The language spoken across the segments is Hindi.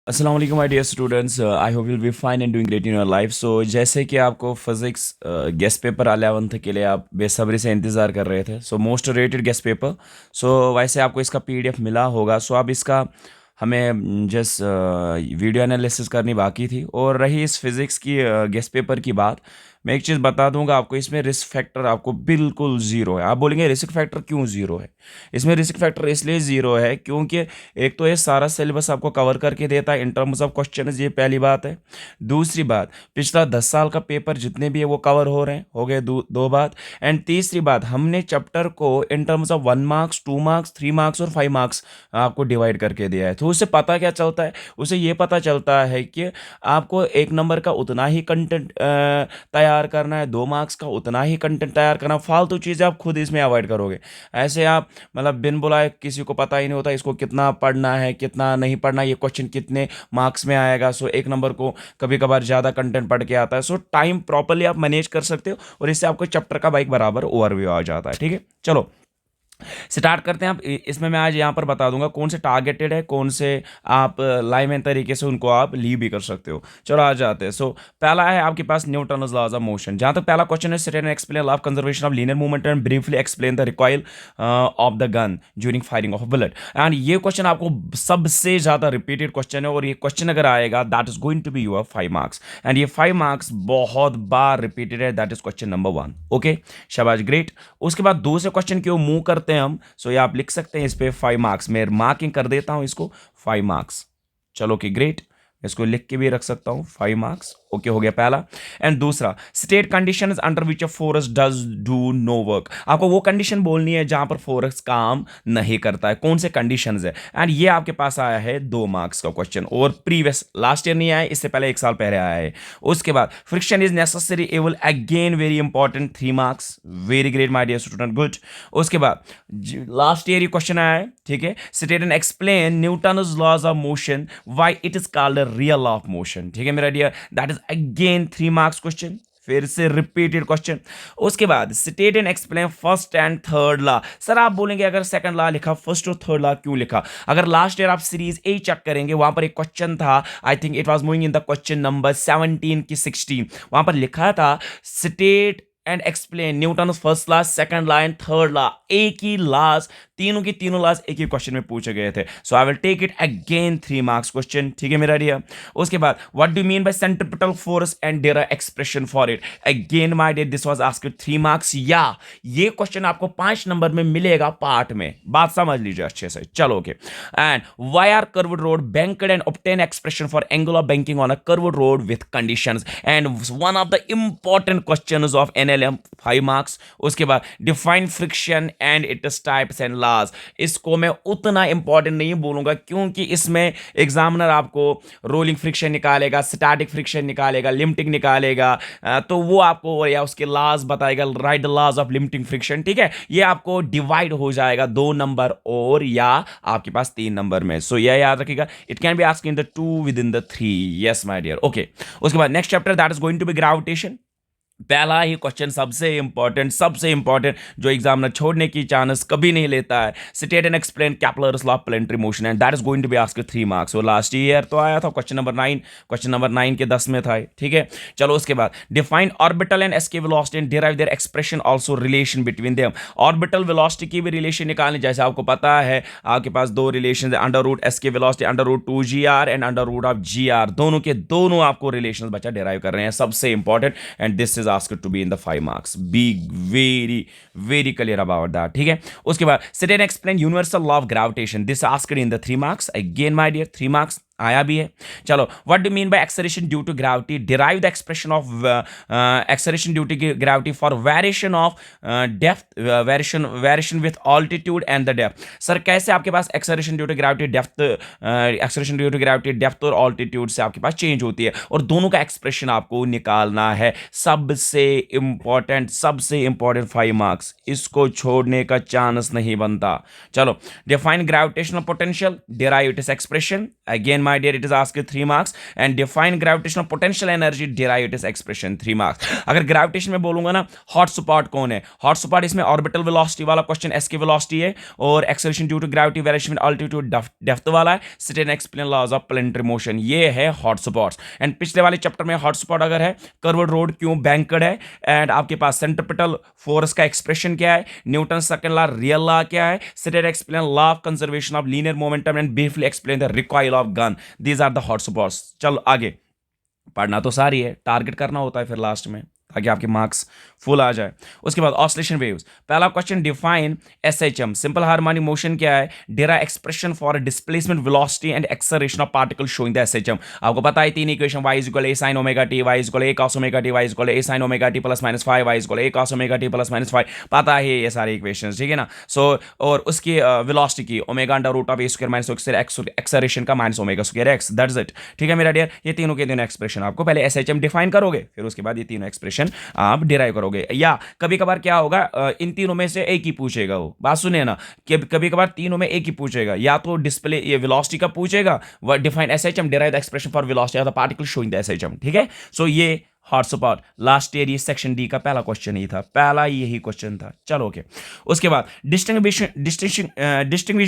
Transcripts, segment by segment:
अस्सलाम वालेकुम my dear students, I hope will be fine and doing great in your life. So जैसे कि आपको फिजिक्स गेस्ट पेपर 11th के लिए आप बेसब्री से इंतज़ार कर रहे थे, so most rated guest paper. So वैसे आपको इसका पीडीएफ मिला होगा। सो अब इसका हमें जस्ट वीडियो एनालिसिस करनी बाकी थी। और रही इस फिज़िक्स की गेस्ट पेपर की बात, मैं एक चीज़ बता दूंगा आपको, इसमें रिस्क फैक्टर आपको बिल्कुल ज़ीरो है। आप बोलेंगे रिस्क फैक्टर क्यों ज़ीरो है? इसमें रिस्क फैक्टर इसलिए ज़ीरो है क्योंकि एक तो ये सारा सिलेबस आपको कवर करके देता है इन टर्म्स ऑफ क्वेश्चन, ये पहली बात है। दूसरी बात, पिछला 10 साल का पेपर जितने भी है वो कवर हो रहे हैं, हो गए दो बात। एंड तीसरी बात, हमने चैप्टर को इन terms of 1 marks, 2 marks, 3 marks और 5 मार्क्स आपको डिवाइड करके दिया है। तो उससे पता क्या चलता है? उससे ये पता चलता है कि आपको 1 नंबर का उतना ही कंटेंट तैयार करना है, 2 मार्क्स का उतना ही कंटेंट तैयार करना। फालतू चीज़ें आप खुद इसमें अवॉइड करोगे। ऐसे आप मतलब बिन बुलाए, किसी को पता ही नहीं होता इसको कितना पढ़ना है कितना नहीं पढ़ना, ये क्वेश्चन कितने मार्क्स में आएगा। सो 1 नंबर को कभी कभार ज़्यादा कंटेंट पढ़ के आता है। सो टाइम प्रॉपरली आप मैनेज कर सकते हो और इससे आपको चैप्टर का बाइक बराबर ओवरव्यू आ जाता है। ठीक है, चलो स्टार्ट करते हैं। आप इसमें मैं आज यहाँ पर बता दूंगा कौन से टारगेटेड है, कौन से आप लाइमैन तरीके से उनको आप लीव भी कर सकते हो। चलो आ जाते हैं। सो पहला है आपके पास न्यूटन्स लॉज ऑफ मोशन। जहाँ तक पहला क्वेश्चन है, state and explain law of conservation of linear movement and briefly explain the recoil of the gun during firing of bullet. And ये क्वेश्चन आपको सबसे ज़्यादा रिपीटेड क्वेश्चन है और ये क्वेश्चन अगर आएगा that is going to be your 5 marks. And ये 5 मार्क्स बहुत बार रिपीटेड है। That is question number 1। Okay, शाबाश, ग्रेट। उसके बाद दूसरे क्वेश्चन की ओर मूव करते हैं हम। सो ये आप लिख सकते हैं इस पे 5 मार्क्स। मैं मार्किंग कर देता हूं इसको 5 मार्क्स। चलो कि ग्रेट, इसको लिख के भी रख सकता हूं 5 मार्क्स। ओके, हो गया पहला। एंड दूसरा, state conditions under which a force does do no work. आपको वो कंडीशन बोलनी है जहां पर फोर्स काम नहीं करता है। कौन से कंडीशंस है? एंड ये आपके पास आया है 2 मार्क्स का क्वेश्चन और प्रीवियस लास्ट ईयर नहीं आया, इससे पहले 1 साल पहले आया है। उसके बाद friction is necessary evil, again very important, 3 marks. Very great my dear student, good. उसके बाद लास्ट ईयर ये क्वेश्चन आया है, ठीक है। State and explain Newton's laws of motion, why it is called a real law of motion. ठीक है मेरा dear, that is again 3 marks question, फिर से रिपीटेड क्वेश्चन। उसके बाद state and explain first and third law. Sir आप बोलेंगे अगर सेकंड लॉ लिखा, फर्स्ट और थर्ड लॉ क्यों लिखा? अगर लास्ट ईयर आप सीरीज ए चेक करेंगे, वहां पर एक क्वेश्चन था, I think it was moving in the question number 17 की 16, वहां पर लिखा था state and explain Newton first law, second law and third law. एक ही लॉज, तीनों की तीनों लॉज एक ही क्वेश्चन में पूछे गए थे। So I will take it again 3 marks question. ठीक है मेरा डियर। उसके बाद what do mean by centripetal force and there are expression for it. Again my dear, this was asked 3 marks. या ये क्वेश्चन आपको 5 नंबर में मिलेगा पार्ट में, बात समझ लीजिए अच्छे से। चलो okay. And why are curved road banked and obtain expression for angle of banking on a curved road with conditions. And one of the important questions of NLM, 5 marks. उसके बाद define friction and its types and laws. इसको मैं उतना इंपॉर्टेंट नहीं बोलूंगा क्योंकि इसमें एग्जामिनर आपको रोलिंग फ्रिक्शन निकालेगा, स्टैटिक फ्रिक्शन निकालेगा, लिमिटिंग निकालेगा, तो वो आपको या उसके लॉज बताएगा, right the laws of limiting friction. ठीक है, ये आपको डिवाइड हो जाएगा 2 नंबर और या आपके पास 3 नंबर में। सो यह याद रखिएगा, it can be asked in the 2 within the 3। Yes my dear, okay. उसके बाद next chapter that is going to be gravitation. पहला ही क्वेश्चन सबसे इंपॉर्टेंट जो एग्जामिनर छोड़ने की चांस कभी नहीं लेता है। State and explain Kepler's law of planetary motion and that is going to be asked 3 marks. और लास्ट ईयर तो आया था क्वेश्चन नंबर 9, क्वेश्चन नंबर 9 के 10 में था। ठीक है, चलो उसके बाद define orbital and escape velocity and derive their expression also, relation between them. Orbital velocity की भी रिलेशन निकालनी, जैसे आपको पता है आपके पास दो रिलेशन है, under root escape velocity, under root 2gr and under root of gr। दोनों के दोनों आपको रिलेशन बच्चा डिराइव कर रहे हैं, सबसे important. And this is asked to be in the 5 marks. Be very clear about that. ठीक है, उसके बाद sit and explain universal law of gravitation. This asked in the 3 marks. Again my dear, 3 marks आया भी है। चलो, what do mean by acceleration due to gravity, derive the expression of acceleration due to gravity for variation of depth, variation with altitude and the depth. Sir कैसे आपके पास acceleration due to gravity depth, acceleration due to gravity depth और ऑल्टीट्यूड से आपके पास चेंज होती है और दोनों का एक्सप्रेशन आपको निकालना है। सबसे इंपॉर्टेंट 5 मार्क्स, इसको छोड़ने का चांस नहीं बनता। चलो, define gravitational potential, derive its expression. Again my dear, it is asked 3 marks. And define gravitational potential energy, derive its expression, 3 marks. अगर ग्रेविटेशन में बोलूंगा ना, हॉट स्पॉट कौन है? हॉट स्पॉट इसमें ऑर्बिटल वेलोसिटी वाला क्वेश्चन, एस की वेलोसिटी है, और acceleration due to gravity, variation with altitude, depth वाला है, state and explain laws of planetary motion, ये है हॉट स्पॉट्स. एंड पिछले वाले चैप्टर में हॉट स्पॉट अगर है, कर्व्ड रोड क्यों बैंकड है, एंड आपके पास सेंट्रिपिटल फोर्स का एक्सप्रेशन क्या है, Newton second law, real law क्या है, state and explain law of conservation of linear momentum, and briefly explain the recoil of gun. These are the hot spots. चलो आगे, पढ़ना तो सारी है, टारगेट करना होता है फिर लास्ट में, ताकि आपके मार्क्स फुल आ जाए. उसके बाद ऑसिलेशन वेव्स. पहला question, define SHM, simple harmonic motion क्या है, derive expression for displacement, velocity and acceleration of particle showing the SHM. आपको पता है 3 equation, y = a sin omega t, y = a cos omega t, y = a sin omega t +- 5, y = a cos omega t +- 5, पता है ये सारे इक्वेशंस, ठीक है ना. सो और उसकी वेलोसिटी की ओमेगा √a² - एक्सेलरेशन का -ω²x, दैट्स इट. ठीक है मेरा डियर, ये तीनों के तीनों एक्सप्रेशन आपको पहले एसएचएम डिफाइन करोगे, फिर उसके बाद ये तीनों एक्सप्रेशन आप डिराइव करोगे. या कभी कभार क्या होगा, इन तीनों में से एक ही पूछेगा, वो बात सुनिए ना, कि कभी कभार तीनों में एक ही पूछेगा, या तो डिस्प्ले ये वेलोसिटी का पूछेगा, define SHM, derive the expression for velocity of the particle showing the SHM. ठीक है, सो ये हॉट स्पॉट लास्ट ईयर ये सेक्शन डी का पहला क्वेश्चन ही था, पहला यही क्वेश्चन था. चलो ओके. उसके बाद distinguish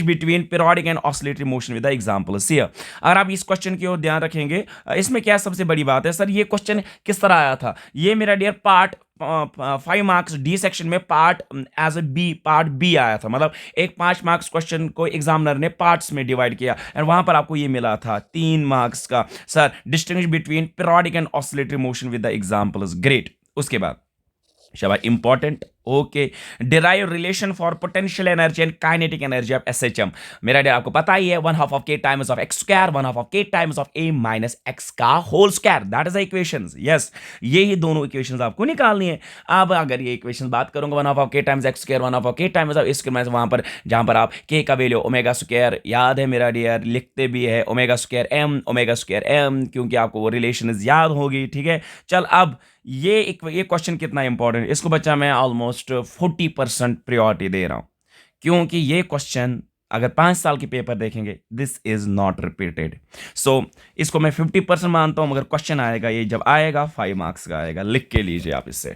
between periodic and oscillatory motion with the examples here. अगर आप इस क्वेश्चन की ओर ध्यान रखेंगे, इसमें क्या सबसे बड़ी बात है, सर ये क्वेश्चन किस तरह आया था, ये मेरा dear part 5 marks D section में पार्ट बी आया था. मतलब एक 5 मार्क्स क्वेश्चन को एग्जामिनर ने पार्ट्स में डिवाइड किया, एंड वहां पर आपको ये मिला था 3 मार्क्स का, sir distinguish between periodic and oscillatory motion with the examples. Great. उसके बाद शाबाश, important. Okay, derive relation for potential energy and kinetic energy of SHM. मेरा डियर आपको पता ही है, 1/2 of k times of x square, 1/2 of k times of a minus x का whole square, that is the equations. Yes, ये ही दोनों इक्वेशंस आपको निकालनी है. अब अगर ये इक्वेशन बात करूंगा, 1/2 of k times x square, 1/2 of k times of a square, वहां पर जहां पर आप k का वैल्यू ओमेगा स्क्वायर, याद है मेरा डियर, लिखते भी है ओमेगा स्क्वायर m, क्योंकि आपको वो रिलेशन याद होगी. ठीक है, चल अब ये क्वेश्चन कितना इंपॉर्टेंट, इसको बच्चा मैं ऑलमोस्ट 40% प्रायोरिटी दे रहा हूं, क्योंकि ये क्वेश्चन अगर 5 साल के पेपर देखेंगे, दिस इज नॉट रिपीटेड. सो इसको मैं 50% मानता हूं, मगर क्वेश्चन आएगा, ये जब आएगा 5 मार्क्स का आएगा, लिख के लीजिए आप इससे.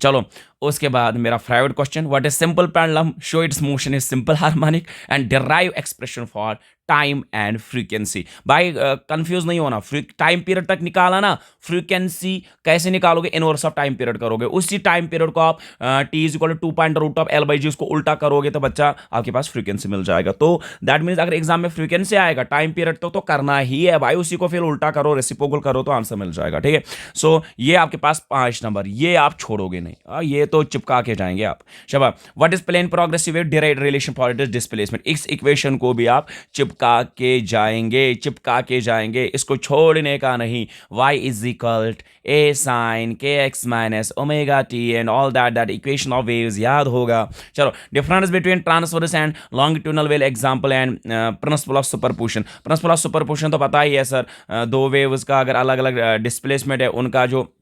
चलो उसके बाद मेरा favourite question, what is simple pendulum, show it's motion is simple harmonic and derive expression for time and frequency. भाई कंफ्यूज नहीं होना, टाइम पीरियड तक निकाला ना, फ्रीक्वेंसी कैसे निकालोगे, इनवर्स ऑफ टाइम पीरियड करोगे, उसी टाइम पीरियड को आप t = 2.√L/g उसको उल्टा करोगे, तो बच्चा आपके पास फ्रीक्वेंसी मिल जाएगा. तो दैट मीन्स अगर एग्जाम में फ्रीक्वेंसी आएगा, टाइम पीरियड तो करना ही है भाई, उसी को फिर उल्टा करो, रेसिप्रोकल करो, तो आंसर मिल जाएगा. ठीक है, सो ये आपके पास 5 नंबर, ये आप छोड़ोगे नहीं, ये तो चिपका के जाएंगे आप. शाबाश. What is plane progressive wave, derive relation for it is displacement. इस इक्वेशन को भी आप चिपका के जाएंगे, इसको छोड़ने का नहीं. y = a sin kx - omega t and all that equation of waves याद होगा. चलो, difference between transverse and longitudinal wave example and principle of superposition. Principle of superposition तो पता ही है सर, दो वेव्स का अगर अलग अलग डिस्प्लेसमेंट है, उनका जो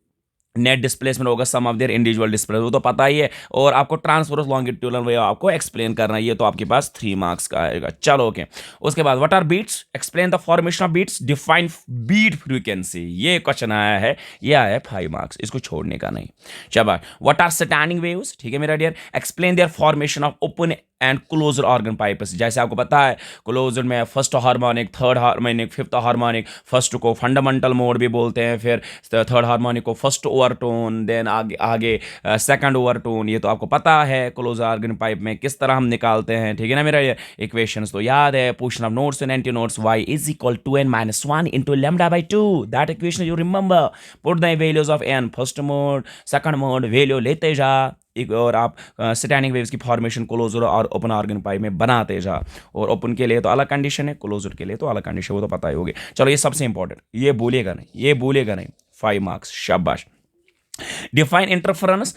नेट डिस्प्लेसमेंट होगा सम ऑफ देयर इंडिविजुअल डिस्प्लेसमेंट, वो तो पता ही है. और आपको ट्रांसवर्स लॉन्गिट्यूडनल वेव आपको एक्सप्लेन करना है, ये तो आपके पास 3 मार्क्स का आएगा. चलो ओके. उसके बाद what are beats, explain the formation of beats, define beat frequency. ये क्वेश्चन आया है, ये आया है 5 मार्क्स, इसको छोड़ने का नहीं. चलो, व्हाट आर स्टैंडिंग वेव्स. ठीक है मेरा dear, explain their formation of open and closed organ pipes. जैसे आपको पता है, क्लोज्ड में first harmonic, third harmonic, fifth harmonic, first को फंडामेंटल मोड भी बोलते हैं, फिर थर्ड हार्मोनिक को फर्स्ट ओवरटोन, देन आगे सेकंड ओवरटोन. ये तो आपको पता है क्लोज ऑर्गन पाइप में किस तरह हम निकालते हैं. ठीक है ना मेरा, ये इक्वेशंस तो याद है. Position of nodes and anti nodes, y = 2n - 1 × λ/2. That equation you remember. Put the values of n, first mode, second mode, value लेते जा, और आप स्टैंडिंग वेव्स की फॉर्मेशन क्लोजर और ओपन ऑर्गन पाइप में बनाते जा. और ओपन के लिए तो अलग कंडीशन है, क्लोजर के लिए तो अलग कंडीशन, वो तो पता ही होगी. चलो, ये सबसे इंपॉर्टेंट, ये भूलिएगा नहीं, 5 मार्क्स. शाबाश. Define interference,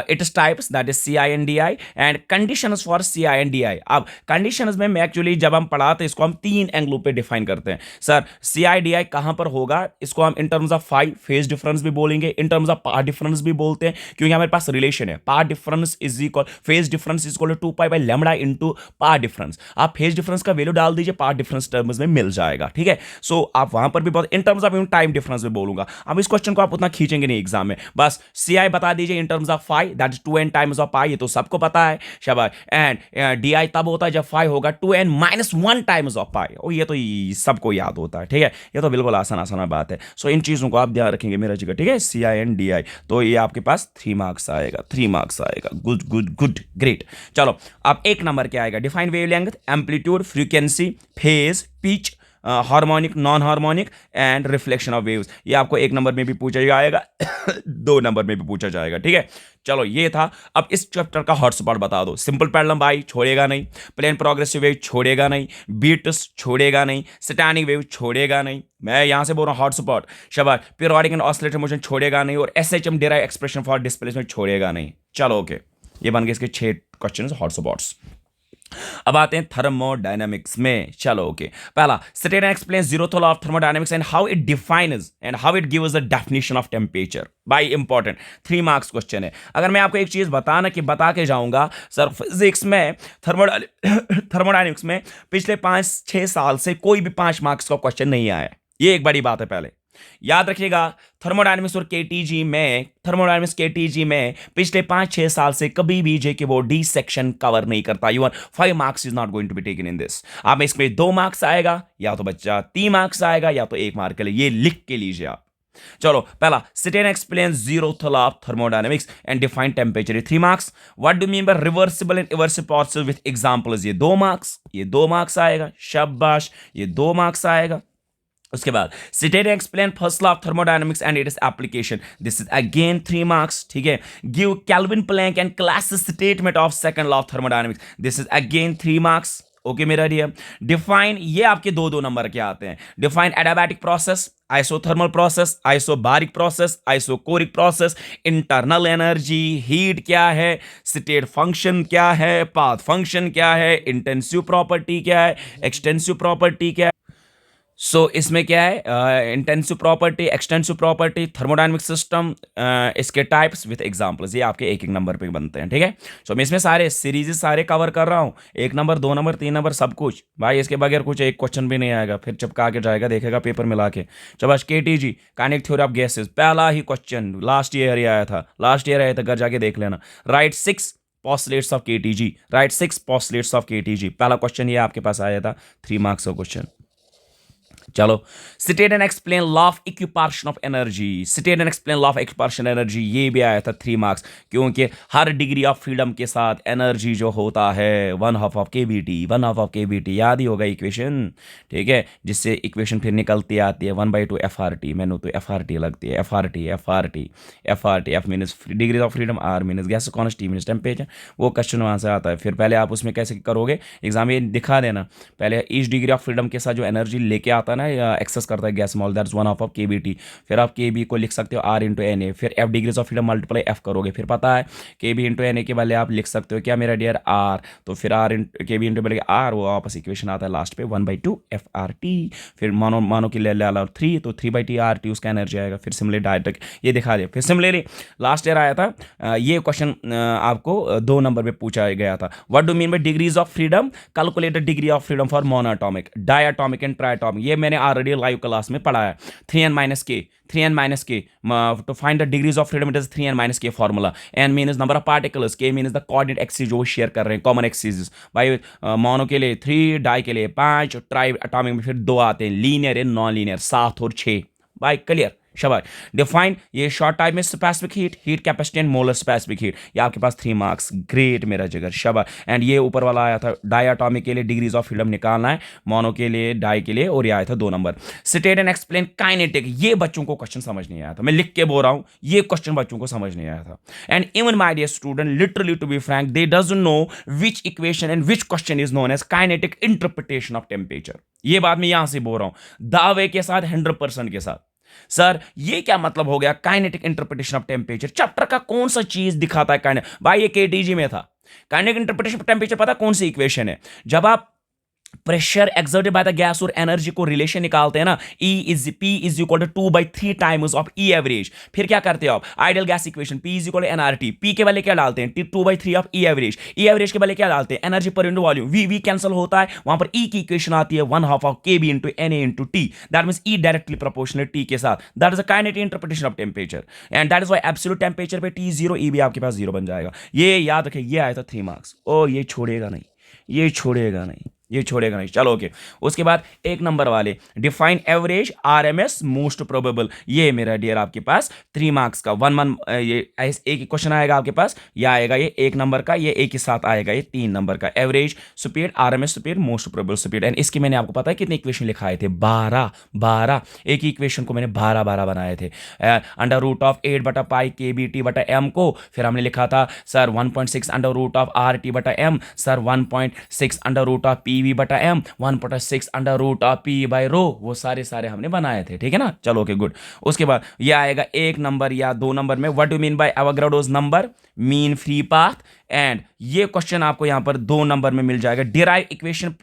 its types, that is CI and DI, and conditions for CI and DI. अब conditions में एक्चुअली जब हम पढ़ाते हैं इसको हम तीन एंगलों पे डिफाइन करते हैं सर। CI DI कहां पर होगा, इसको हम in terms of five phase difference भी बोलेंगे, in terms of path difference भी बोलते हैं, क्योंकि हमारे पास रिलेशन है path difference is equal phase difference is equal to 2π/λ into path difference. आप फेज डिफरेंस का वैल्यू डाल दीजिए, पार्ट डिफरेंस टर्म्स में मिल जाएगा, ठीक है। सो आप वहां पर भी बहुत इन टर्म्स ऑफ टाइम डिफरेंस में बोलूंगा। अब इस क्वेश्चन को आप उतना खींचेंगे नहीं एग्जाम में, बस CI बता दीजिए in terms of five, that is 2n times of pi, ये तो सबको पता है शाबाश। एंड DI तब होता है जब फाइव होगा 2n-1 टाइम्स ऑफ पाई, और ये तो सबको याद होता है, ठीक है। ये तो बिल्कुल आसान आसान बात है। सो इन चीजों को आप ध्यान रखेंगे मेरा जिगर, ठीक है। CI एंड DI, तो ये आपके पास 3 मार्क्स आएगा, 3 मार्क्स आएगा। Good good good, great. चलो अब एक नंबर क्या आएगा, define wavelength, amplitude, frequency, phase, pitch, harmonic, non harmonic and reflection of waves. ये आपको एक नंबर में भी पूछा जाएगा 2 नंबर में भी पूछा जाएगा, ठीक है। चलो ये था। अब इस चैप्टर का हॉटस्पॉट बता दो। सिंपल पेंडुलम बाई छोड़ेगा नहीं, प्लेन प्रोग्रेसिव वेव छोड़ेगा नहीं, बीट्स छोड़ेगा नहीं, स्टैंडिंग वेव छोड़ेगा नहीं, मैं यहां से बोल रहा हूं हॉटस्पॉट शाबाश। पीरियोडिक एंड ऑसिलेटर मोशन छोड़ेगा नहीं, और SHM derive expression for displacement छोड़ेगा नहीं। चलो ओके, ये बन गए इसके 6 क्वेश्चन हॉटस्पॉट्स। अब आते हैं थर्मोडायनामिक्स में। चलो ओके, पहला state and explain zeroth law of thermodynamics and how it defines and how it gives the definition of temperature. भाई इंपॉर्टेंट 3 मार्क्स क्वेश्चन है। अगर मैं आपको एक चीज बता के जाऊंगा सर, फिजिक्स में थर्मोडायनामिक्स में पिछले 5-6 साल से कोई भी 5 मार्क्स का क्वेश्चन नहीं आया, ये एक बड़ी बात है। पहले याद रखिएगा, थर्मोडायनामिक्स और केटीजी में पिछले 5-6 साल से कभी भी JK board D section cover नहीं करता। Even 5 marks is not going to be taken in this. आप इसमें 2 मार्क्स आएगा, या तो बच्चा 3 मार्क्स आएगा, या तो 1 मार्क के लिए, ये लिख के लीजिए आप। चलो पहला, seat and explain zeroth law of thermodynamics and define temperature, 3 marks. What do mean bye reversible and इवर्सिबल process with examples, ये 2 मार्क्स, ये 2 मार्क्स आएगा, शाबाश, ये 2 मार्क्स आएगा। उसके बाद state and explain first law of thermodynamics and its application, this is again 3 marks, ठीक है। Give Kelvin Planck and classic statement of second law of thermodynamics, this is again 3 marks. Okay मेरा डियर, डिफाइन, ये आपके 2-2 नंबर के आते हैं। Define adiabatic process, isothermal process, isobaric process, isochoric process, internal energy, heat क्या है, स्टेट फंक्शन क्या है, पाथ फंक्शन क्या है, इंटेंसिव प्रॉपर्टी क्या है, एक्सटेंसिव प्रॉपर्टी क्या है। सो इसमें क्या है, intensive property, extensive property, thermodynamic system, इसके टाइप्स विथ एग्जांपल्स, ये आपके 1-1 नंबर पे बनते हैं, ठीक है। सो मैं इसमें सारे सीरीज सारे कवर कर रहा हूँ, 1 नंबर 2 नंबर 3 नंबर सब कुछ भाई, इसके बगैर कुछ एक क्वेश्चन भी नहीं आएगा, फिर चिपका के जाएगा, देखेगा पेपर मिला के। चबाश KTG kinetic theory of gases, पहला ही क्वेश्चन लास्ट ईयर ही आया था, घर जाके देख लेना। Right 6 postulates of KTG, right 6 postulates of KTG, पहला क्वेश्चन ये आपके पास आया था, 3 मार्क्स का क्वेश्चन। चलो, state and explain law of equipartition of energy, state and explain law of equipartition energy, ये भी आया था 3 मार्क्स, क्योंकि हर डिग्री ऑफ फ्रीडम के साथ एनर्जी जो होता है 1/2 ऑफ KBT, 1/2 ऑफ KBT, याद ही होगा इक्वेशन, ठीक है, जिससे इक्वेशन फिर निकलती आती है 1/2 FRT, मैंने तो FRT लगती है, FRT, F मीनस degree of freedom, R मीनस gas cons, T मीनस temperature, वो क्वेश्चन वहाँ से आता है। फिर पहले आप उसमें कैसे करोगे, एग्जाम में दिखा देना, पहले ईच डिग्री ऑफ फ्रीडम के साथ जो एनर्जी लेके आता है ना, या एक्सेस करता है gas mall, that's 1/2 of KBT। फिर आप KB को लिख सकते हो R इंटू NA, फिर F degrees of freedom multiply F करोगे, फिर पता है KB इंटू NA के बदले आप लिख सकते हो क्या मेरा डियर R, तो फिर KB इंटू बदले R, वो वापस इक्वेशन आता है लास्ट पे 1/2 FRT। फिर मानो कि ले ला 3, तो 3/T RT उसका एनर्जी आएगा। फिर सिमिलरली डायरेक्ट ये दिखा दिया। फिर सिमिलरली लास्ट ईयर आया था, ये क्वेश्चन आपको 2 नंबर में पूछा गया था। What do mean bye degrees of freedom, calculate the degree of freedom for monoatomic, diatomic and triatomic, ये मैंने ऑलरेडी लाइव क्लास में पढ़ा है। 3n - k to find the degrees of freedom, it is 3n - k formula। n means number of particles, k means the coordinate axis जो शेयर कर रहे हैं, कॉमन एक्सिस। भाई मोनो के लिए 3, डाई के लिए 5, ट्राई एटॉमिक में फिर 2 आते हैं, लीनियर एंड नॉन लीनियर 7 और 6। भाई क्लियर, शाबाश। डिफाइन, ये शॉर्ट टाइम में specific heat capacity and molar specific heat, ये आपके पास 3 मार्क्स, ग्रेट मेरा जिगर, शाबाश। एंड ये ऊपर वाला आया था, डायटॉमिक के लिए डिग्रीज ऑफ फ्रीडम निकालना है, मोनो के लिए, डाई के लिए, और ये आया था 2 number. State and explain kinetic, ये बच्चों को क्वेश्चन समझ नहीं आया था, मैं लिख के बोल रहा हूं, ये क्वेश्चन बच्चों को समझ नहीं आया था। And even my dear student, literally to be frank, they doesn't know which equation and which question is known as kinetic interpretation of temperature. ये बात मैं यहां से बोल रहा हूं दावे के साथ, 100% के साथ। सर ये क्या मतलब हो गया kinetic interpretation of temperature? Chapter का कौन सा चीज दिखाता है काइनेटिक? भाई ये केटीजी में था। काइनेटिक इंटरप्रिटेशन ऑफ टेम्परेचर पता कौन सी इक्वेशन है? जब आप pressure exerted by the gas और एनर्जी को रिलेशन निकालते हैं ना, P is equal to 2/3 times of E average. फिर क्या करते हो आप? Ideal gas equation P is equal to NRT. P के वाले क्या डालते हैं? 2/3 of E average. E average के वाले क्या डालते हैं? Energy per unit volume. We cancel होता है, वहां पर ई की इक्वेशन आती है 1/2 of K B into N A into T. That means E directly proportional T के साथ। That is a kinetic interpretation of temperature and that is why absolute temperature पे टी जीरो, ई भी आपके पास जीरो बन जाएगा। ये याद रखें, ये आया था 3 मार्क्स। ओ ये छोड़ेगा नहीं, ये छोड़ेगा नहीं, ये छोड़ेगा नहीं। चलो ओके। उसके बाद 1 नंबर वाले define average RMS most probable. ये मेरा डियर आपके पास 3 मार्क्स का 1 ये एक क्वेश्चन आएगा आपके पास, या आएगा ये 1 नंबर का, ये एक ही साथ आएगा ये 3 नंबर का। Average superior, RMS superior, most probable superior. And इसकी मैंने आपको पता है कितने इक्वेशन लिखाए थे? 12 एक ही इक्वेशन को मैंने 12 बनाए थे। अंडर रूट ऑफ 8/पाई के बी टी बटा एम को फिर हमने लिखा था sir 1.6 under root of R T बटा M, sir 1.6 under root of P V बटा M, 1/6 under root of P by rho. वो सारे हमने बनाए थे, ठीक है ना? चलो ओके गुड। उसके बाद ये आएगा 1 नंबर या 2 नंबर में, what do mean by Avogadro's number, mean free path. And ये क्वेश्चन आपको यहां पर 2 नंबर में मिल जाएगा, derive equation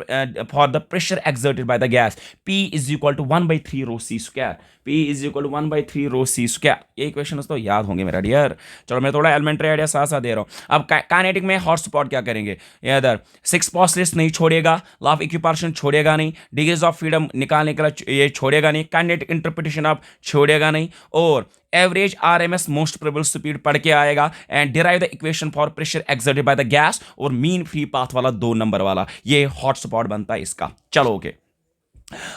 for the pressure exerted by the gas, P is equal to 1/3 rho C square. P is equal to 1/3 rho C square. ये इक्वेशन तो याद होंगे मेरा डियर। चलो मैं थोड़ा एलिमेंट्री आइडिया साथ साथ दे रहा हूं। अब काइनेटिक में हॉट स्पॉट क्या करेंगे? इधर 6 पॉस्टलेट्स नहीं छोड़ेगा, लॉ ऑफ इक्विपार्टिशन छोड़ेगा नहीं, डिग्रीज ऑफ फ्रीडम निकालने के लिए ये छोड़ेगा नहीं, काइनेटिक इंटरप्रिटेशन आप छोड़ेगा नहीं, और average RMS most probable speed पढ़ के आएगा and derive the equation for pressure exerted by the gas, और मीन फ्री पाथ वाला 2 नंबर वाला, ये हॉट स्पॉट बनता है इसका। चलो ओके।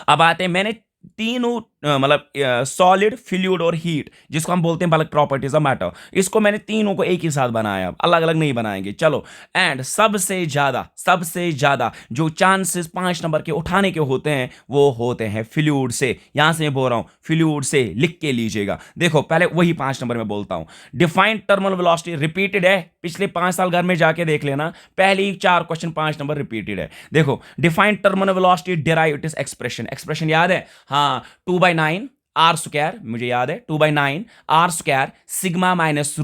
अब आते हैं, मैंने तीनों मतलब सॉलिड, फ्लूइड और हीट, जिसको हम बोलते हैं बल्क प्रॉपर्टीज ऑफ मैटर, इसको मैंने तीनों को एक ही साथ बनाया, अलग अलग नहीं बनाएंगे। चलो एंड सबसे ज्यादा जो चांसेस 5 नंबर के उठाने के होते हैं वो होते हैं फ्लूइड से। यहां से मैं बोल रहा हूं फ्लूइड से, लिख के लीजिएगा। देखो पहले वही 5 नंबर में बोलता हूं, डिफाइन टर्मिनल वेलोसिटी रिपीटेड है, पिछले 5 साल घर में जाके देख लेना, पहले 4 क्वेश्चन 5 नंबर रिपीटेड है। देखो define terminal velocity derive it is expression याद है? हाँ, 2/9 आर स्क्वायर, मुझे याद है 2/9 R square sigma minus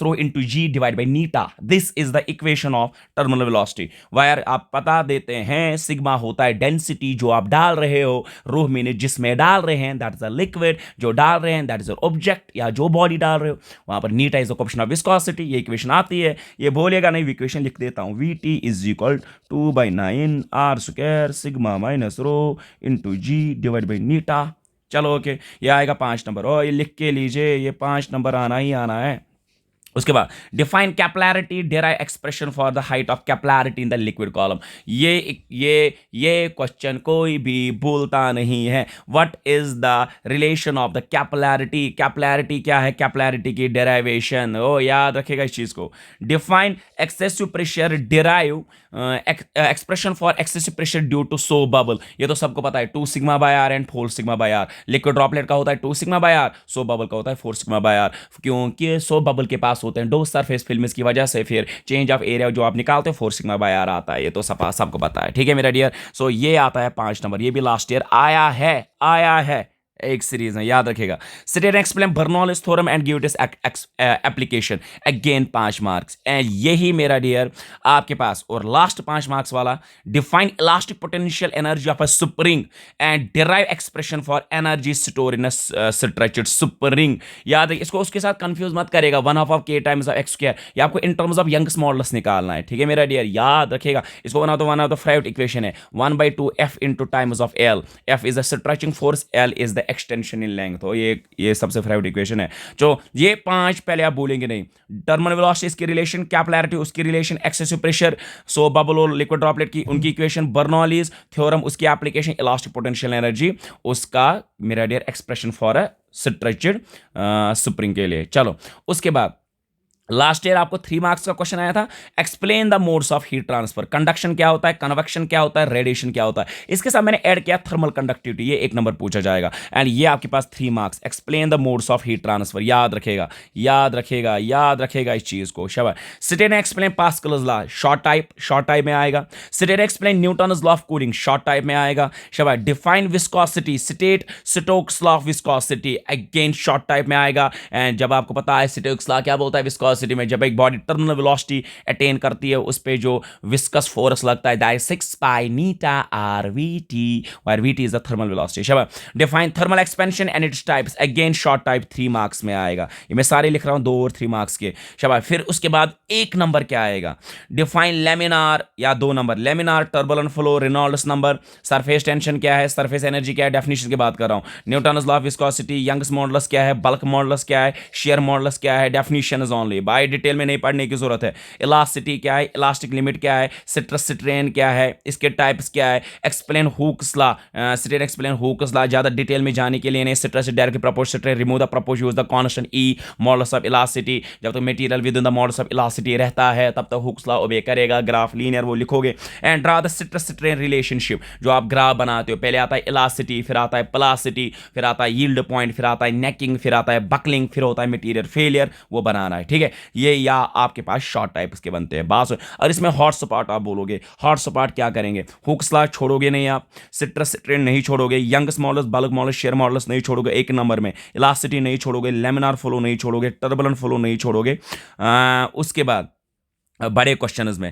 rho into G divide by eta. This is the equation of terminal velocity. वायर आप पता देते हैं सिग्मा होता है डेंसिटी जो आप डाल रहे हो, रो मीन जिसमें डाल रहे हैं, दैट इज अ लिक्विड, जो डाल रहे हैं दैट इज अ ऑब्जेक्ट या जो बॉडी डाल रहे हो, वहां पर eta is the coefficient of viscosity. ये इक्वेशन आती है, ये बोलेगा नहीं, इक्वेशन लिख देता हूं, V T is equal 2/9 R square sigma minus rho into G divide by eta. चलो ओके, ये आएगा 5 नंबर, और ये लिख के लीजिए, ये 5 नंबर आना ही आना है। उसके बाद define capillarity, derive expression for the height of capillarity in the liquid column. ये क्वेश्चन कोई भी भूलता नहीं है। What is the relation of the capillarity? Capillarity क्या है? कैपिलैरिटी की डेराइवेशन, ओ याद रखेगा इस चीज को। Define excessive pressure, derive expression for excessive pressure due to soap bubble. ये तो सबको पता है, 2 sigma by R and 4 sigma by R. Liquid droplet का होता है 2 sigma by R, soap bubble का होता है 4 सिग्मा बाय आर, क्योंकि सो बबल के पास होते हैं डो सरफेस फिल्म्स की वजह से फिर चेंज ऑफ एरिया जो आप निकालते हो 4 सिग्मा बाय आर आता है। ये तो सबको पता है, ठीक है मेरा डियर। सो ये आता है 5 नंबर, ये भी लास्ट ईयर आया है एक सीरीज में, याद रखेगा। State and explain Bernoulli's theorem and give it application, again 5 marks. And यही मेरा डियर आपके पास, और लास्ट 5 मार्क्स वाला, define elastic potential energy of a spring and derive expression for energy store in a stretched spring. याद है इसको, उसके साथ कंफ्यूज मत करेगा, 1/2 of k times of x square, ये आपको in terms of Young's modulus निकालना है, ठीक है मेरा डियर, याद रखेगा इसको। One of the favourite equation है 1/2 f into times of l, f is the stretching force, l is the extension in length. तो ये सबसे फेवरेट इक्वेशन है। जो ये 5 पहले आप भूलेंगे नहीं, टर्मिनल वेलोसिटी इसकी रिलेशन, कैपिलैरिटी उसकी relation, excessive pressure, soap bubble और लिक्विड ड्रॉपलेट की उनकी इक्वेशन, बर्नौलीज थ्योरम उसकी एप्लीकेशन, इलास्टिक पोटेंशियल एनर्जी उसका मेरा dear expression for a stretched spring के लिए। चलो उसके बाद लास्ट ईयर आपको 3 मार्क्स का क्वेश्चन आया था, explain the modes of heat transfer, conduction क्या होता है, कन्वेक्शन क्या होता है, रेडिएशन क्या होता है। इसके साथ मैंने ऐड किया थर्मल कंडक्टिविटी, ये 1 नंबर पूछा जाएगा। एंड ये आपके पास 3 marks, explain the modes of heat transfer, याद रखेगा, याद रखेगा, याद रखेगा इस चीज को। शाबाश। State and explain Pascal's law, short type में आएगा। State and explain Newton's law of cooling, short type में आएगा। शाबाश। Define viscosity, state Stokes law of viscosity, again short type में आएगा। एंड जब आपको पता है स्टोक्स लॉ क्या बोलता है विस्कोसिटी में, जब एक बॉडी टर्मिनल वेलोसिटी अटेन करती है उस पे जो विस्कस फोर्स लगता है, that is 6 pi eta R V T, where V T is the thermal velocity. शाबाश। Define thermal expansion and its types, again short type 3 marks में आएगा। ये मैं सारे लिख रहा हूं 2 और 3 मार्क्स के। शाबाश। फिर उसके बाद 1 नंबर क्या आएगा, डिफाइन लेमिनार, या 2 number laminar, turbulent flow, Reynolds number, surface tension क्या है, सरफेस एनर्जी क्या है, डेफिनेशन की बात कर रहा हूं। Newton's law of viscosity, Young's modulus क्या है, बल्क मॉडुलस क्या है, शेयर मॉडुलस क्या है, definition is only, by detail में नहीं पढ़ने की जरूरत है। इलास्टिसिटी क्या है, इलास्टिक लिमिट क्या है, सिट्रस स्ट्रेन क्या है, इसके टाइप्स क्या है, explain Hooke's law, strain explain Hooke's law, ज्यादा डिटेल में जाने के लिए नहीं, citrus directly proportional strain, remove the proportion, use the constant E, modulus of elasticity, जब तक material with in the modulus of elasticity रहता है तब तक हुक्स लॉ ओबे करेगा। ग्राफ लीनियर वो लिखोगे। And draw the citrus strain relationship, जो आप ग्राफ बनाते हो, पहले आता है इलास्टिसिटी, फिर आता है प्लास्टिसिटी, फिर आता है यील्ड पॉइंट, फिर आता है नेकिंग, फिर आता है बकलिंग, फिर होता है मटेरियल फेलियर, वो बनाना है। ठीक है, ये या आपके पास शॉर्ट टाइप्स के बनते हैं बास। और इसमें हॉट स्पॉट आप बोलोगे, हॉट स्पॉट क्या करेंगे, हुक्स लॉ छोड़ोगे नहीं आप, सिट्रस स्ट्रेन नहीं छोड़ोगे, Young's modulus, bulk modulus, shear modulus नहीं छोड़ोगे 1 नंबर में, इलास्टिसिटी नहीं छोड़ोगे, लेमिनार फ्लो नहीं छोड़ोगे, टर्बुलेंट फ्लो नहीं छोड़ोगे। उसके बाद बड़े क्वेश्चंस में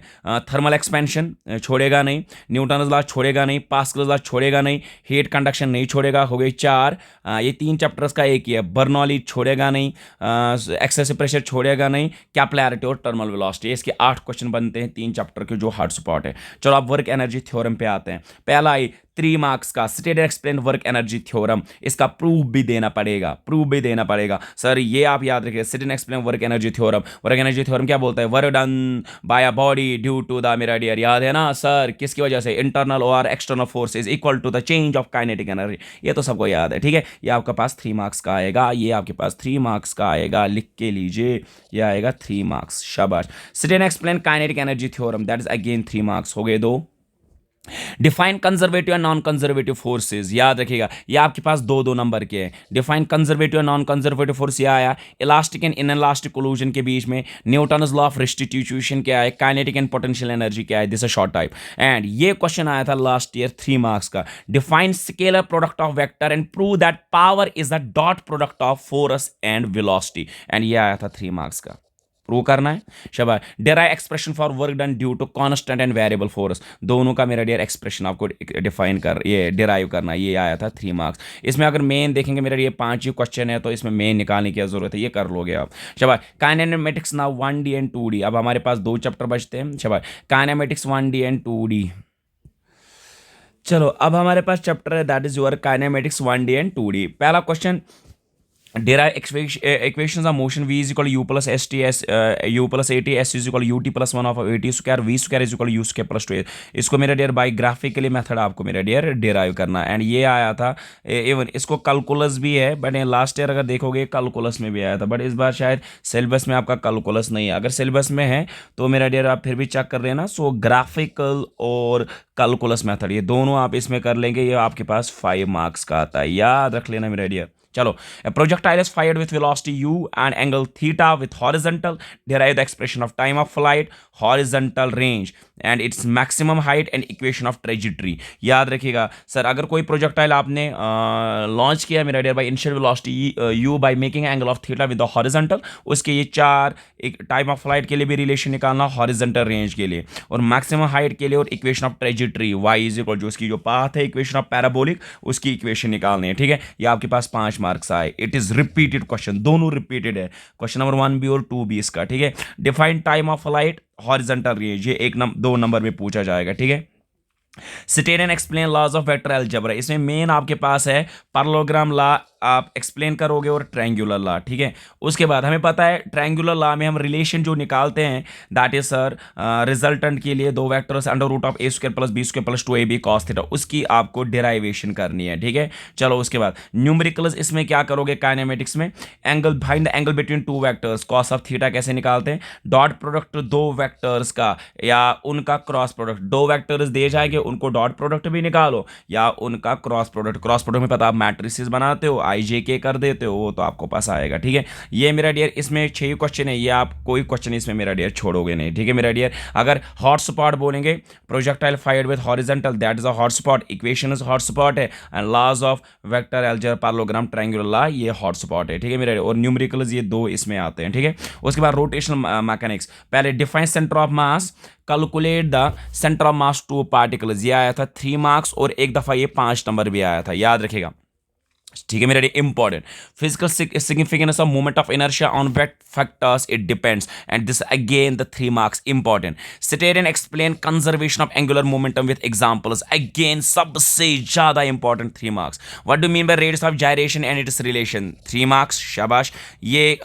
थर्मल एक्सपेंशन छोड़ेगा नहीं, न्यूटन्स लॉ छोड़ेगा नहीं, पास्कल्स लॉ छोड़ेगा नहीं, हीट कंडक्शन नहीं छोड़ेगा, हो गई 4। ये 3 चैप्टर्स का एक ही है। बर्नौली छोड़ेगा नहीं, एक्सेसिव प्रेशर छोड़ेगा नहीं, कैपिलैरिटी और टर्मिनल वेलोसिटी, इसके 8 क्वेश्चन बनते हैं 3 चैप्टर के जो हार्ड स्पॉट है। चलो आप वर्क एनर्जी थ्योरम पे आते हैं। पहला आई 3 मार्क्स का state and explain work energy theorem, इसका प्रूफ भी देना पड़ेगा, प्रूफ भी देना पड़ेगा। सर ये आप याद रखिए, state and explain work energy theorem, work energy theorem क्या बोलता है, work done by a body due to the मेरा डियर, याद है ना सर, किसकी वजह से, इंटरनल और external force is equal to the change of kinetic energy, ये तो सबको याद है। ठीक है, ये आपके पास 3 मार्क्स का आएगा, ये आपके पास 3 मार्क्स का आएगा, लिख के लीजिए, ये आएगा 3 मार्क्स। शाबाश। State and explain kinetic energy theorem, that is again 3 marks, हो गए 2। Define conservative and non conservative forces, याद रखिएगा, ये आपके पास 2-2 नंबर के हैं। Define conservative and non conservative force ये आया, इलास्टिक एंड इनइलास्टिक कोलिजन के बीच में न्यूटन्स लॉ ऑफ रेस्टिट्यूशन क्या है, काइनेटिक एंड पोटेंशियल एनर्जी क्या है, this is short type. And ये क्वेश्चन आया था लास्ट ईयर 3 मार्क्स का, define scalar product of vector and prove that power is the dot product of force and velocity, and ये आया था 3 मार्क्स का, प्रूव करना है। शाबाश। Derive expression for work done due to constant and variable force, दोनों का मेरा डियर एक्सप्रेशन आपको डिफाइन कर, ये डिराइव करना है, ये आया था 3 मार्क्स। इसमें अगर मेन देखेंगे मेरा ये 5 ही क्वेश्चन है, तो इसमें मेन निकालने की जरूरत है, ये कर लोगे आप। शाबाश। Kinematics now 1D and 2D, अब हमारे पास 2 चैप्टर बचते हैं। शाबाश। काइनेमेटिक्स 1D एंड 2D, चलो अब हमारे पास चैप्टर है that is your kinematics 1D and 2D। पहला question, derive equations of motion v is equal to u plus st s u plus at s is equal to ut plus 1 of at square v square is equal to u square plus 2a, इसको मेरा डियर बाई ग्राफिकली मेथड आपको मेरा डियर डिराइव करना है। एंड ये आया था इवन इसको कैलकुलस भी है, बट लास्ट ईयर अगर देखोगे कैलकुलस में भी आया था, बट इस बार शायद सिलेबस में आपका कैलकुलस नहीं है। अगर सिलेबस में है तो मेरा डियर आप फिर भी चेक कर लेना। सो ग्राफिकल और कैलकुलस मेथड ये दोनों आप इसमें कर लेंगे, ये आपके पास 5 मार्क्स का आता है, याद रख लेना मेरा डियर। चलो, a projectile is fired with velocity u and angle theta with horizontal, derive the expression of time of flight, horizontal range and its maximum height and equation of trajectory। याद रखिएगा सर, अगर कोई प्रोजेक्टाइल आपने लॉन्च किया मेरा dear by initial velocity u by making angle of theta with the horizontal, उसके ये 4, एक टाइम ऑफ फ्लाइट के लिए भी रिलेशन निकालना, हॉरिजॉन्टल रेंज के लिए और मैक्सिमम हाइट के लिए, और equation of trajectory y is equal जो उसकी जो पाथ है, इक्वेशन ऑफ पैराबोलिक, उसकी इक्वेशन निकालनी है। ठीक है, ये आपके पास 5 मार्क्स आए। इट इज रिपीटेड क्वेश्चन, दोनों रिपीटेड है, क्वेश्चन नंबर 1B और 2B इसका। ठीक है, define time of flight, horizontal range, ये 2 नंबर में पूछा जाएगा। ठीक है, state and explain laws of vector algebra, इसमें मेन आपके पास है पैरेललोग्राम लॉ आप एक्सप्लेन करोगे और ट्रायंगुलर लॉ, ठीक है। उसके बाद हमें पता है ट्रायंगुलर लॉ में हम रिलेशन जो निकालते हैं दैट इज सर रिजल्टेंट के लिए दो vectors under root of A square plus B square plus 2ab cos theta, उसकी आपको डेराइवेशन करनी है, ठीक है। चलो उसके बाद न्यूमेरिकल्स इसमें क्या करोगे काइनेमेटिक्स में, angle find the angle between two vectors, cos of theta कैसे निकालते हैं, डॉट प्रोडक्ट दो वेक्टर्स का या उनका क्रॉस प्रोडक्ट, दो वेक्टर्स दिए जाएंगे उनको डॉट प्रोडक्ट भी निकालो या उनका क्रॉस प्रोडक्ट, क्रॉस प्रोडक्ट में पता आप मैट्रिसेस बनाते हो आई जे के कर देते हो वो तो आपको पास आएगा, ठीक है। ये मेरा डियर इसमें 6 क्वेश्चन है, ये आप कोई क्वेश्चन इसमें मेरा डियर छोड़ोगे नहीं, ठीक है मेरा डियर। अगर हॉट स्पॉट बोलेंगे projectile fired with horizontal that is a hot spot, equation is hot spot है, and laws of vector algebra parallelogram triangular law ये हॉट स्पॉट है, ठीक है मेरा डियर। और न्यूमेरिकल्स ये दो इसमें आते हैं, ठीक है। उसके बाद रोटेशनल मैकेनिक्स, पहले define centre of mass, calculate the centre of mass two particles, ये आया था 3 मार्क्स और एक दफा ये 5 नंबर भी आया था, याद रखेगा, ठीक है मेरा important. Physical significance of moment of inertia on weight factors it depends, and this again the 3 marks important. State and explain conservation of angular momentum with examples, again सबसे ज्यादा important 3 marks. What do mean by radius of gyration and its relation, 3 marks, शाबाश। ये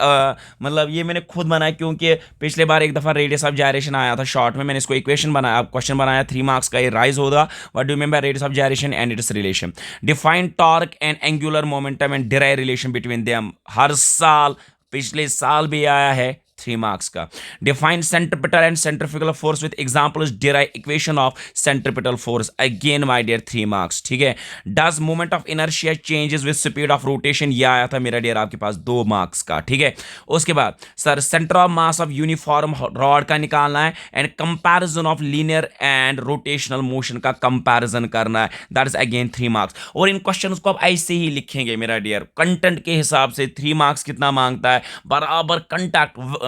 मतलब ये मैंने खुद बनाया क्योंकि पिछले बार एक दफा रेडियस ऑफ जायरेशन आया था शॉर्ट में, मैंने इसको इक्वेशन बनाया, क्वेश्चन बनाया, 3 मार्क्स का ये राइज होगा। What do mean by radius of gyration and its relation, define torque and angular momentum and derive relation between them, हर साल पिछले साल भी आया है 3 मार्क्स का। Define centripetal and centrifugal force with examples, derive equation of centripetal force, again my dear 3 marks, ठीक है। Does moment of inertia changes with speed of rotation, ये आया था मेरा डियर आपके पास 2 मार्क्स का, ठीक है। उसके बाद sir centre of mass of uniform rod का निकालना है and comparison of linear and rotational motion का कंपैरिजन करना है, दैट इज अगेन 3 मार्क्स। और इन क्वेश्चंस को आप ऐसे ही लिखेंगे मेरा डियर कंटेंट के हिसाब से, 3 मार्क्स कितना मांगता है, बराबर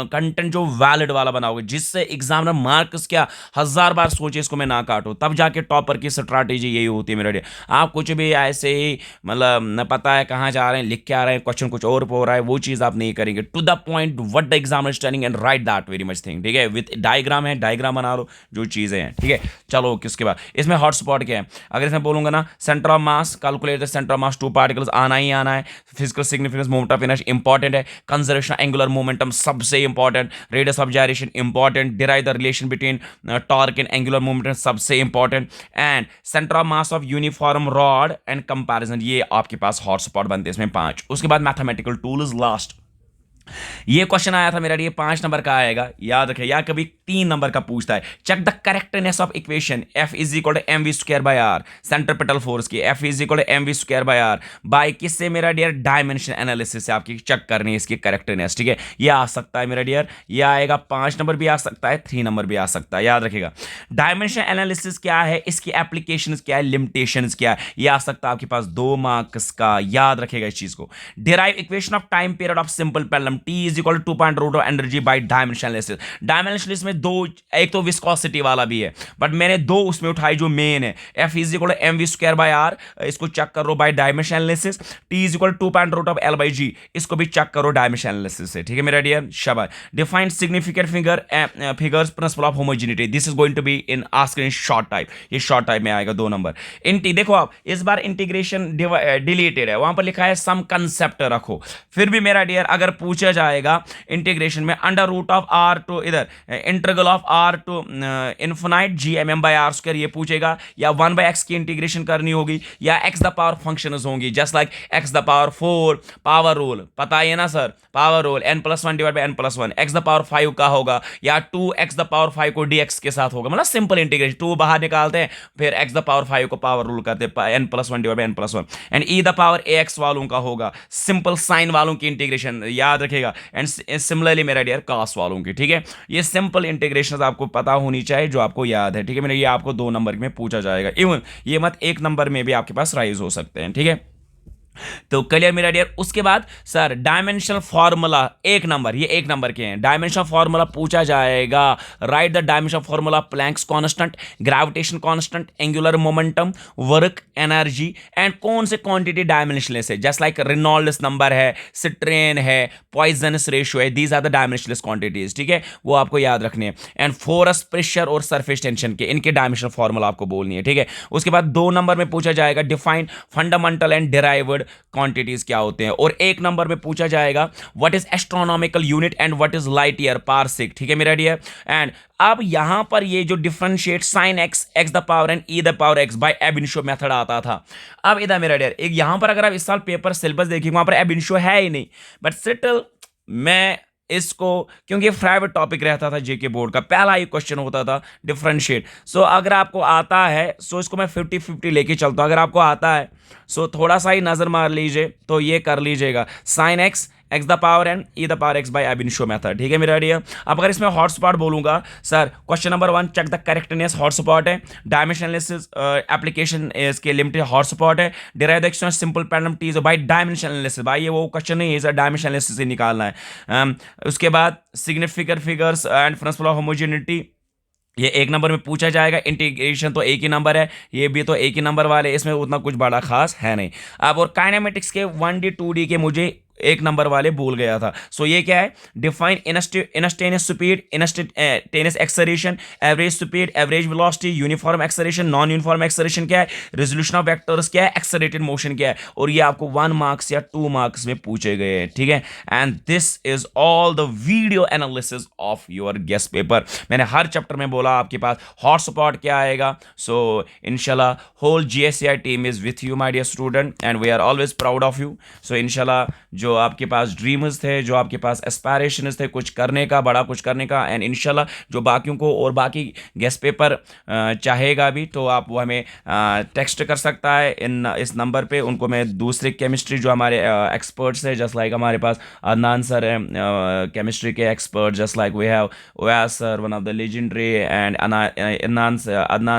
कंटेंट जो वैलिड वाला बनाओगे जिससे एग्जामिनर मार्क्स क्या 1000 बार सोचे इसको मैं ना काटूं, तब जाके टॉपर की स्ट्रैटेजी यही होती है मेरे लिए। आप कुछ भी ऐसे ही मतलब न पता है कहां जा रहे हैं लिख के आ रहे हैं, क्वेश्चन कुछ और हो रहा है, वो चीज आप नहीं करेंगे, to the point what the examiner is telling and right that very much thing, ठीक है। विद डायग्राम है, डायग्राम बना लो जो चीजें हैं, ठीक है। चलो किसके बाद इसमें हॉट स्पॉट क्या है, अगर इसमें बोलूंगा ना centre of mass, calculate the centre of mass two particles, आना ही आना है। Physical significance moment of inertia important है, कंजर्वेशन एंगुलर मोमेंटम सबसे important, radius of gyration important, derive the relation between torque and angular momentum सबसे important, and centre of mass of uniform rod and comparison, ये आपके पास हॉट स्पॉट बनते हैं इसमें 5। उसके बाद मैथमेटिकल टूल इज लास्ट। ये क्वेश्चन आया था मेरा, ये 5 नंबर का आएगा, याद रखे, या कभी 3 नंबर का पूछता है। Check the correctness of equation F is equal to M we square by r, centripetal force की F is equal to M we square by r, by किससे मेरा डियर, डायमेंशन एनालिसिस से आपकी चेक करनी है इसकी करेक्टनेस, ठीक है। ये आ सकता है मेरा डियर, ये आएगा 5 नंबर भी आ सकता है, 3 नंबर भी आ सकता है, याद रखेगा। डायमेंशन एनालिसिस क्या है, इसकी एप्लीकेशन क्या है, लिमिटेशंस क्या है, ये आ सकता है आपके पास 2 मार्क्स का, याद रखेगा इस चीज को। Derive equation of time period of simple pendulum, T is equal to 2.रूट of energy by dimension analysis. Dimension analysis में दो, एक तो विस्कोसिटी वाला भी है बट मैंने 2 उसमें उठाई जो मेन है। F is equal to M we square by R, इसको चेक करो by dimension analysis. T is equal to 2.रूट ऑफ L बाय G, इसको भी चेक करो डायमेंशन एनालिसिस से, ठीक है मेरा डियर, शाबाश। Define significant figures principle of homogeneity, this is going to be in asked in short type, ये शॉर्ट टाइप में आएगा 2 नंबर। देखो आप इस बार इंटीग्रेशन डिलीटेड है, वहां पर लिखा है सम कंसेप्ट रखो, फिर भी मेरा डियर अगर पूछा जाएगा इंटीग्रेशन में under root of R to इधर integral of R to infinite G M M by R square, ये पूछेगा, या 1 बाय एक्स की इंटीग्रेशन करनी होगी, या एक्स द पावर फंक्शंस होंगी just like x the power 4 power rule, पता है ना sir, power rule n+1 divide by n+1, x the power 5 का होगा, या 2 एक्स द पावर 5 को dx के साथ होगा, मतलब सिंपल इंटीग्रेशन, 2 बाहर निकालते हैं फिर एक्स द पावर 5 को पावर रूल करते हैं n+1 divide by n+1, and e the power ax वालों का होगा, सिंपल साइन वालों की इंटीग्रेशन याद रखेगा, एंड सिमिलरली मेरा डियर cos वालों की, ठीक है। ये सिंपल इंटीग्रेशन आपको पता होनी चाहिए जो आपको याद है, ठीक है मेरा, ये आपको 2 नंबर में पूछा जाएगा, इवन ये मत 1 नंबर में भी आपके पास राइज हो सकते हैं, ठीक है। तो क्लियर मेरा डियर। उसके बाद सर डायमेंशनल फार्मूला, एक नंबर, ये एक नंबर के हैं, डायमेंशनल फार्मूला पूछा जाएगा। Right the dimensional formula, Planck's constant, gravitation constant, angular momentum, work, energy and कौन से क्वांटिटी डायमेंशनलेस है, जस्ट लाइक रेनॉल्ड्स नंबर है, स्ट्रेन है, पॉइजनस रेशियो है, these are the dimensionless quantities, ठीक है, वो आपको याद रखने हैं। एंड फोर्स, प्रेशर और सरफेस टेंशन के, इनके डायमेंशनल फार्मूला आपको बोलनी है, ठीक है। उसके बाद 2 नंबर में पूछा जाएगा define fundamental and derived quantities क्या होते हैं, और 1 नंबर में पूछा जाएगा what is astronomical unit and what is light year parsec, ठीक है मेरा डियर। एंड अब यहां पर ये जो differentiate sine x, x the power n e the power x by ab initio method आता था। अब इधर मेरा डियर एक यहां पर अगर आप इस साल पेपर सिलेबस देखिए वहां पर एब इनिशियो है ही नहीं, बट स्टिल मैं इसको, क्योंकि प्राइवेट टॉपिक रहता था जेके बोर्ड का, पहला ही क्वेश्चन होता था डिफरेंशिएट। सो अगर आपको आता है सो इसको मैं 50-50 लेके चलता हूं। अगर आपको आता है सो थोड़ा सा ही नजर मार लीजिए तो ये कर लीजिएगा, sine x, x the power n e the power x by ab initio method, ठीक है मेरा डियर। अब अगर इसमें हॉटस्पॉट बोलूंगा sir, question number 1 check the correctness, hotspot है, डायमेंशन एनालिसिस एप्लीकेशन इसके लिमिटेड, हॉटस्पॉट है, derive the extension simple pattern टीज बाय डायमेंशन एनालिसिस, भाई ये वो क्वेश्चन नहीं है सर, डायमेंशन एनालिसिस से निकालना है। उसके बाद significant figures and principal of homogeneity, ये 1 नंबर में पूछा जाएगा। इंटीग्रेशन तो एक ही नंबर है, ये भी तो एक ही नंबर वाले, इसमें उतना कुछ बड़ा खास है नहीं। अब और काइनेमेटिक्स के 1D 2D के मुझे 1 नंबर वाले भूल गया था। सो ये क्या है, define instantaneous speed, instantaneous acceleration, average speed, average velocity, uniform acceleration, non uniform acceleration क्या है, रेजोल्यूशन ऑफ वेक्टर्स क्या है, एक्सेलरेटेड मोशन क्या है, और ये आपको 1 मार्क्स या 2 मार्क्स में पूछे गए हैं, ठीक है। And this is all the video analysis of your guest paper. मैंने हर चैप्टर में बोला आपके पास हॉटस्पॉट क्या आएगा। सो इंशाल्लाह whole GSCI team is with you my dear student and we are always proud of you. So इंशाल्लाह जो आपके पास ड्रीम्स थे, जो आपके पास एस्पायरेशंस थे कुछ करने का, बड़ा कुछ करने का, एंड इंशाल्लाह जो बाकियों को और बाकी गेस्ट पेपर चाहेगा भी तो आप वो हमें टेक्स्ट कर सकता है इस नंबर पे। उनको मैं दूसरे केमिस्ट्री जो हमारे एक्सपर्ट्स है, जस्ट लाइक हमारे पास अदनान सर है केमिस्ट्री के expert, just like we have Owais sir one of the legendary, and Adnan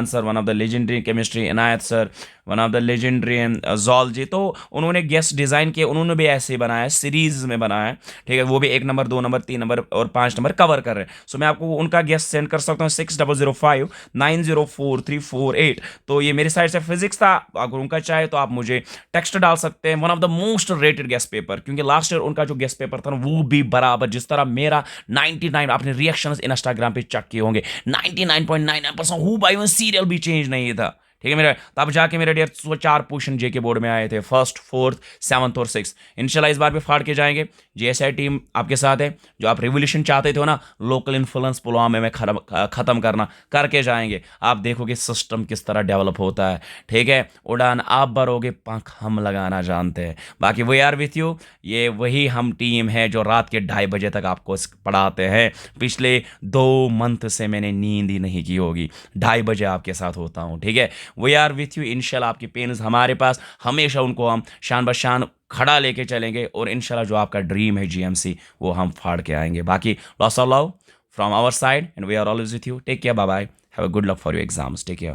sir one of the legendary chemistry, Inayat sir one of the legendary zoology. तो उन्होंने गेस्ट डिज़ाइन किए, उन्होंने भी ऐसे ही बनाया, सीरीज में बनाया, ठीक है। वो भी 1 नंबर 2 नंबर 3 नंबर और 5 नंबर कवर कर रहे हैं। सो मैं आपको उनका गेस्ट सेंड कर सकता हूँ 6005904348। तो ये मेरी साइड से फिजिक्स था, अगर उनका चाहे तो आप मुझे टेक्स्ट डाल सकते हैं। One of the most rated guest paper, क्योंकि लास्ट ईयर उनका जो गेस्ट पेपर था ना वो भी बराबर जिस तरह मेरा 99, आपने रिएक्शन इंस्टाग्राम पे चेक किए होंगे, 99.99% हु बाई वन सीरियल भी चेंज नहीं था, ठीक है मेरा। तब जाके मेरे डियर 4 पोर्शन जेके बोर्ड में आए थे, 1st 4th 7th और 6th। इंशाल्लाह इस बार भी फाड़ के जाएंगे। GSI टीम आपके साथ है। जो आप रिवोल्यूशन चाहते थे ना, लोकल इन्फ्लुएंस पुलवामा में खत्म करना, करके जाएंगे। आप देखोगे सिस्टम किस तरह डेवलप होता है, ठीक है। उड़ान आप भरोगे, पंख हम लगाना जानते हैं। बाकी वी आर विथ यू, ये वही हम टीम है जो रात के 2:30 बजे तक आपको पढ़ाते हैं। पिछले 2 मंथ से मैंने नींद ही नहीं की होगी, 2:30 बजे आपके साथ होता हूँ, ठीक है। We are with you. इंशाल्लाह आपके पेन्स हमारे पास, हमेशा उनको हम शान बशान खड़ा लेके चलेंगे, और इंशाल्लाह जो आपका ड्रीम है GMC वो हम फाड़ के आएंगे। बाकी lots of love from our side and we are always with you. Take care, bye bye, have a good luck for your exams, take care.